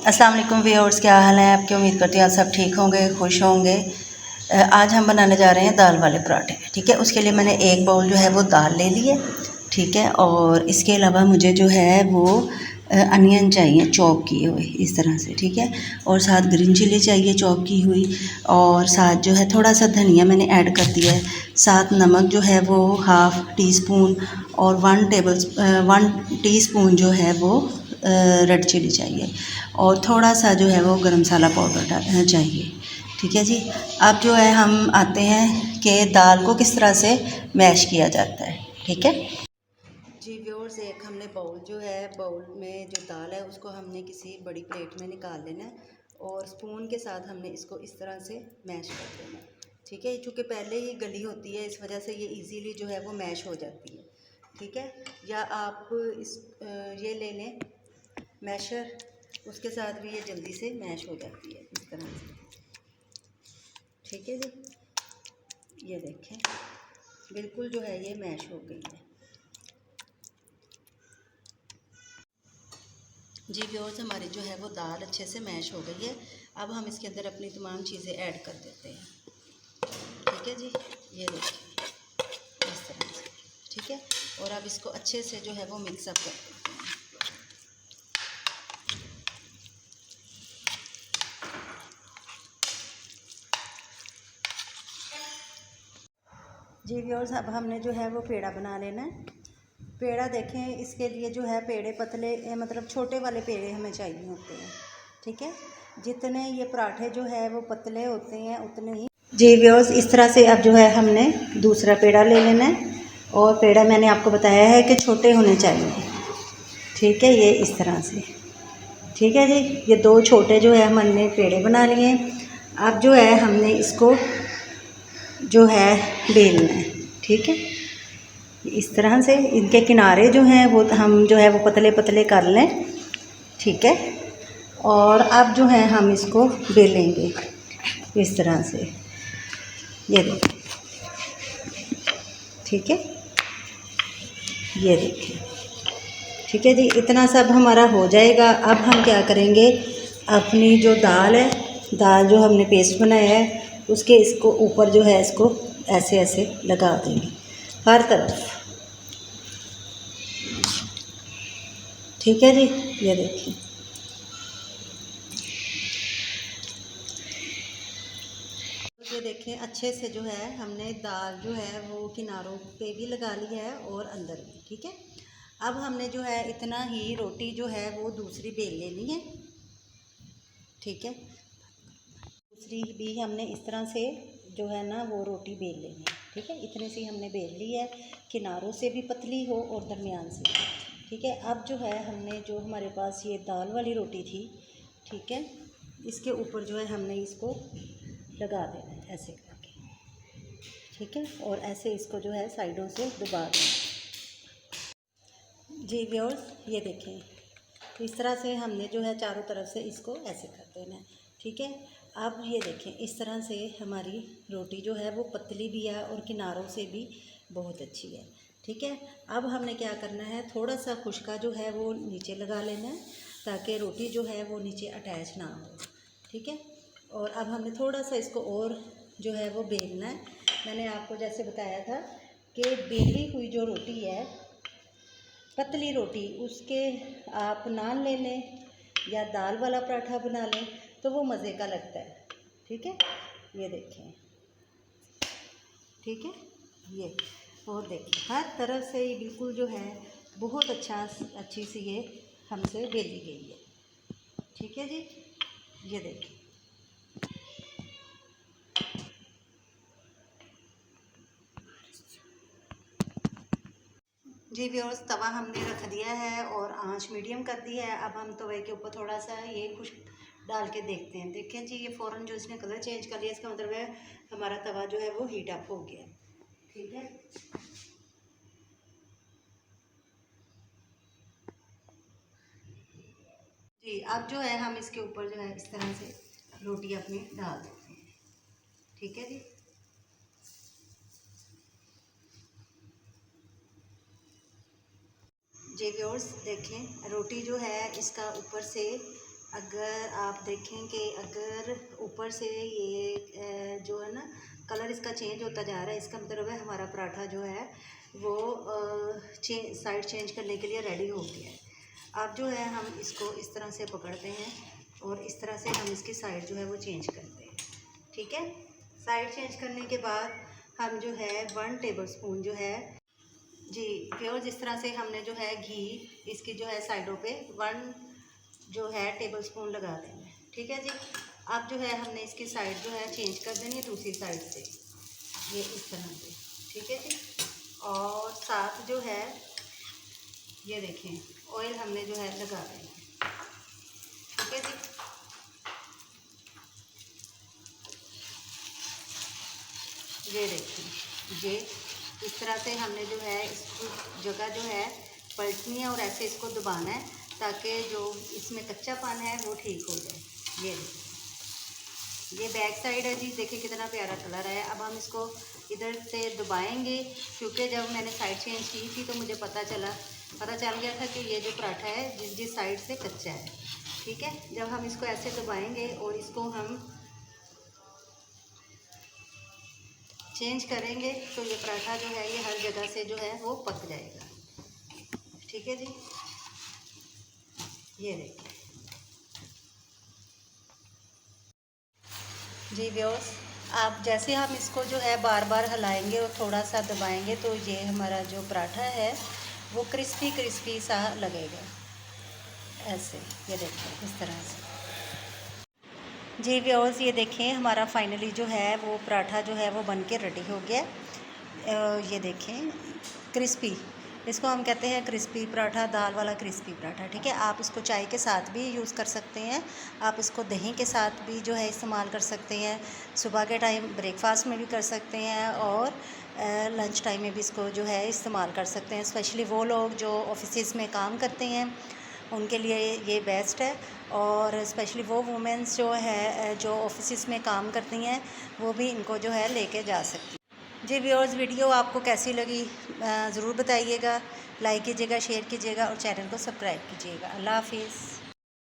अस्सलाम वालेकुम व्यूअर्स, क्या हाल है आपके। उम्मीद करती हूँ आप सब ठीक होंगे, खुश होंगे। आज हम बनाने जा रहे हैं दाल वाले पराठे। ठीक है, उसके लिए मैंने एक बाउल जो है वो दाल ले ली है। ठीक है, और इसके अलावा मुझे जो है वो अनियन चाहिए चॉप किए हुए इस तरह से। ठीक है, और साथ ग्रीन चिली चाहिए चॉप की हुई, और साथ जो है थोड़ा सा धनिया मैंने ऐड कर दिया है। साथ नमक जो है वो हाफ़ टी स्पून, और 1 टीस्पून जो है वो रेड चिली चाहिए, और थोड़ा सा जो है वो गरम मसाला पाउडर चाहिए। ठीक है जी। अब जो है हम आते हैं कि दाल को किस तरह से मैश किया जाता है। ठीक है जी व्यूअर्स, एक हमने बाउल जो है, बाउल में जो दाल है उसको हमने किसी बड़ी प्लेट में निकाल लेना है, और स्पून के साथ हमने इसको इस तरह से मैश कर देना है। ठीक है, चूँकि पहले ही गली होती है इस वजह से ये इजीली जो है वो मैश हो जाती है। ठीक है, या आप इस ये ले लें मैशर, उसके साथ भी ये जल्दी से मैश हो जाती है इस तरह से। ठीक है जी, ये देखें बिल्कुल जो है ये मैश हो गई है। जी व्यूअर्स, हमारी जो है वो दाल अच्छे से मैश हो गई है। अब हम इसके अंदर अपनी तमाम चीज़ें ऐड कर देते हैं। ठीक है जी, ये देखिए इस तरह से। ठीक है, और अब इसको अच्छे से जो है वो मिक्सअप कर देते हैं। जी व्यूअर्स, अब हमने जो है वो पेड़ा बना लेना है। पेड़ा देखें, इसके लिए जो है पेड़े पतले मतलब छोटे वाले पेड़े हमें चाहिए होते हैं। ठीक है, जितने ये पराठे जो है वो पतले होते हैं उतने ही। जी व्यूअर्स, इस तरह से अब जो है हमने दूसरा पेड़ा ले लेना है, और पेड़ा मैंने आपको बताया है कि छोटे होने चाहिए। ठीक है, ये इस तरह से। ठीक है जी, ये दो छोटे जो है हमने पेड़े बना लिए। अब जो है हमने इसको जो है बेलना है। ठीक है, इस तरह से इनके किनारे जो हैं वो हम जो है वो पतले पतले कर लें। ठीक है, और अब जो है हम इसको बेलेंगे इस तरह से, ये देखिए। ठीक है, ये देखिए। ठीक है जी, इतना सब हमारा हो जाएगा। अब हम क्या करेंगे, अपनी जो दाल है, दाल जो हमने पेस्ट बनाया है उसके इसको ऊपर जो है इसको ऐसे ऐसे लगा देंगे हर तरफ। ठीक है जी, ये देखिए। ये देखें अच्छे से जो है हमने दाल जो है वो किनारों पे भी लगा ली है और अंदर भी। ठीक है, अब हमने जो है इतना ही रोटी जो है वो दूसरी बेल लेनी है। ठीक है, दूसरी भी हमने इस तरह से जो है ना वो रोटी बेल लेनी है। ठीक है, इतने से हमने बेल ली है, किनारों से भी पतली हो और दरमियान से भी। ठीक है, अब जो है हमने जो हमारे पास ये दाल वाली रोटी थी, ठीक है, इसके ऊपर जो है हमने इसको लगा देना है ऐसे करके। ठीक है, और ऐसे इसको जो है साइडों से दबा दें। जी व्यूअर्स, ये देखें, तो इस तरह से हमने जो है चारों तरफ से इसको ऐसे कर देना है। ठीक है, अब ये देखें इस तरह से हमारी रोटी जो है वो पतली भी है और किनारों से भी बहुत अच्छी है। ठीक है, अब हमने क्या करना है, थोड़ा सा खुश्का जो है वो नीचे लगा लेना है ताकि रोटी जो है वो नीचे अटैच ना हो। ठीक है, और अब हमने थोड़ा सा इसको और जो है वो बेलना है। मैंने आपको जैसे बताया था कि बेली हुई जो रोटी है, पतली रोटी, उसके आप नान ले लें या दाल वाला पराठा बना लें तो वो मज़े का लगता है। ठीक है, ये देखें। ठीक है, ये, और देखिए हर तरफ से ये बिल्कुल जो है बहुत अच्छी सी ये हमसे बेली गई है। ठीक है जी, ये देखिए। जी व्यूअर्स, तवा हमने रख दिया है और आंच मीडियम कर दी है। अब हम तवे के ऊपर थोड़ा सा ये खुश डाल के देखते हैं। देखें जी, ये फ़ौरन जो इसने कलर चेंज कर लिया, इसका मतलब है हमारा तवा जो है वो हीट अप हो गया। ठीक है, जी अब जो है हम इसके ऊपर जो है इस तरह से रोटी अपनी डाल देते हैं। ठीक है जी, जी व्यूअर्स देखें, रोटी जो है इसका ऊपर से अगर आप देखें कि अगर ऊपर से ये जो है ना कलर इसका चेंज होता जा रहा है, इसका मतलब है हमारा पराठा जो है वो साइड चेंज करने के लिए रेडी हो गया है। अब जो है हम इसको इस तरह से पकड़ते हैं और इस तरह से हम इसकी साइड जो है वो चेंज करते हैं। ठीक है, साइड चेंज करने के बाद हम जो है 1 टेबलस्पून जो है जी प्योर, जिस तरह से हमने जो है घी इसकी जो है साइडों पे 1 जो है टेबलस्पून लगा देंगे। ठीक है जी। अब जो है हमने इसकी साइड जो है चेंज कर देनी है दूसरी साइड से, ये इस तरह से। ठीक है जी। और साथ जो है ये देखें ऑयल हमने जो है लगा देना है। ठीक है जी। ये देखिए, ये इस तरह से हमने जो है इस जगह जो है पलटनी है और ऐसे इसको दबाना है ताकि जो इसमें कच्चापन है वो ठीक हो जाए। ये देखिए, ये बैक साइड है जी, देखिए कितना प्यारा कलर है। अब हम इसको इधर से दबाएंगे, क्योंकि जब मैंने साइड चेंज की थी तो मुझे पता चल गया था कि ये जो पराठा है जिस साइड से कच्चा है। ठीक है, जब हम इसको ऐसे दबाएंगे और इसको हम चेंज करेंगे तो ये पराठा जो है ये हर जगह से जो है वो पक जाएगा। ठीक है जी। ये देखिए जी व्यूअर्स, आप जैसे हम इसको जो है बार बार हिलाएंगे और थोड़ा सा दबाएंगे तो ये हमारा जो पराठा है वो क्रिस्पी क्रिस्पी सा लगेगा ऐसे। ये देखिए इस तरह से। जी व्यूअर्स, ये देखें हमारा फाइनली जो है वो पराठा जो है वो बन के रेडी हो गया। ये देखें क्रिस्पी, इसको हम कहते हैं क्रिस्पी पराठा, दाल वाला क्रिस्पी पराठा। ठीक है, आप इसको चाय के साथ भी यूज़ कर सकते हैं, आप इसको दही के साथ भी जो है इस्तेमाल कर सकते हैं, सुबह के टाइम ब्रेकफास्ट में भी कर सकते हैं और लंच टाइम में भी इसको जो है इस्तेमाल कर सकते हैं। स्पेशली वो लोग जो ऑफिस में काम करते हैं उनके लिए ये बेस्ट है, और स्पेशली वो वुमेंस जो है जो ऑफिस में काम करती हैं वो भी इनको जो है लेके जा सकती हैं। जी व्यूअर्स, वीडियो आपको कैसी लगी ज़रूर बताइएगा, लाइक कीजिएगा, शेयर कीजिएगा और चैनल को सब्सक्राइब कीजिएगा। अल्लाह हाफिज़।